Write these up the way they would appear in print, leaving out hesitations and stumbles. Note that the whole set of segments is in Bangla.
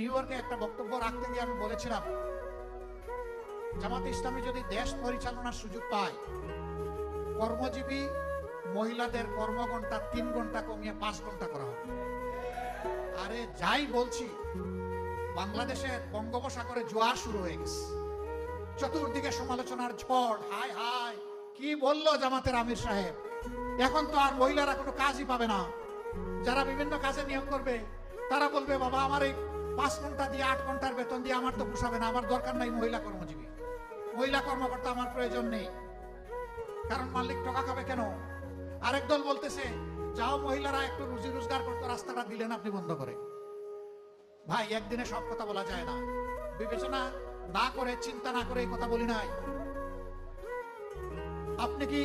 নিউ ইয়র্কে একটা বক্তব্য রাখতে গিয়ে আমি বলেছিলাম, জামাত ইসলামী যদি দেশ পরিচালনার সুযোগ পায়, কর্মজীবী মহিলাদের কর্মঘণ্টা 3 ঘন্টা কমিয়ে 5 ঘন্টা করা হবে। আরে যাই বলছি, বাংলাদেশের বঙ্গোপসাগরে জোয়ার শুরু হয়ে গেছে, চতুর্দিকে সমালোচনার ঝড়। হায় হায়, কি বললো জামাতের আমির সাহেব, এখন তো আর মহিলারা কোনো কাজই পাবে না। যারা বিভিন্ন কাজে নিয়োগ করবে তারা বলবে, বাবা আমার এই 5 ঘন্টা দিয়ে 8 ঘন্টার বেতন দিয়ে আমার তো পোষাবে না, আমার দরকার নাই মহিলা কর্মজীবী, মহিলা কর্মকর্তা আমার প্রয়োজন নেই। কারণ মালিক টাকা খাবে কেন? আরেক দল বলতেছে, যাও মহিলারা একটু রুজি রোজগার করতে, রাস্তাটা দিলেন আপনি বন্ধ করে। ভাই, একদিনে সব কথা বলা যায় না, বিবেচনা না করে, চিন্তা না করে এই কথা বলি নাই। আপনি কি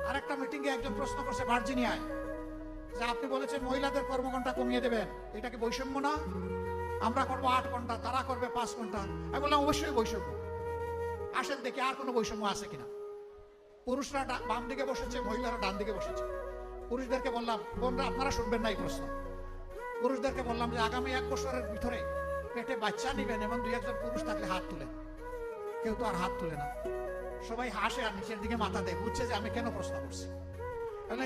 আরেকটা মিটিং এ একজন প্রশ্ন করছে ভার্জিনিয়ায়, যে আপনি বলেছেন মহিলাদের কর্মঘণ্টা কমিয়ে দেবেন, এটা কি বৈষম্য না? আমরা করবো 8 ঘন্টা, তারা করবে 5 ঘন্টা। আমি বললাম অবশ্যই বৈষম্য। আসেন দেখি আর কোনো বৈষম্য আছে কিনা। পুরুষরা বাম দিকে বসেছে, মহিলারা ডান দিকে বসেছে। পুরুষদেরকে বললাম, বোনরা আপনারা শুনবেন না এই প্রশ্ন। পুরুষদেরকে বললাম যে আগামী 1 বছরের ভিতরে পেটে বাচ্চা নিবেন এবং 2-1 পুরুষ থাকলে হাত তুলেন। কেউ তো আর হাত তুলে না, সবাই হাসে আর নিচের দিকে মাথা দেয়, বুঝছে যে আমি কেন প্রশ্ন করছি।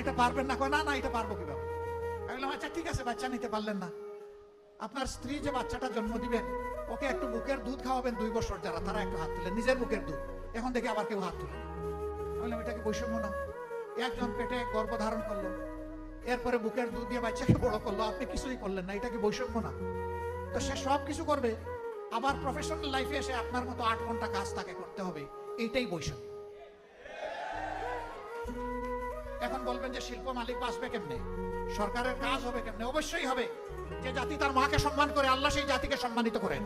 এটা পারবেন না? কয় না না, এটা পারবো কিভাবে? আমি বললাম আচ্ছা ঠিক আছে, বাচ্চা নিতে পারলেন না, আপনার স্ত্রী যে বাচ্চাটা জন্ম দিবেন ওকে একটু বুকের দুধ খাওয়াবেন 2 বছর, যারা তারা একটু হাত তুলেন, নিজের বুকের দুধ। এখন দেখি আবার কেউ হাত তুলেন। আমি বললাম এটা কি বৈষম্য না? একজন পেটে গর্ভধারণ করলো, এরপরে বুকের দুধ দিয়ে বাচ্চাকে বড় করলো, আপনি কিছুই করলেন না, এটা কি বৈষম্য না? তো সে সব কিছু করবে, আবার প্রফেশনাল লাইফে এসে আপনার মতো 8 ঘন্টা কাজ তাকে করতে হবে, এইটাই বৈষম্য। এখন বলবেন যে শিল্প মালিক বাঁচবে কেমনে, সরকারের কাজ হবে কেমনে? অবশ্যই হবে। যে জাতি তার মাকে সম্মান করে, আল্লাহ সেই জাতিকে সম্মানিত করেন।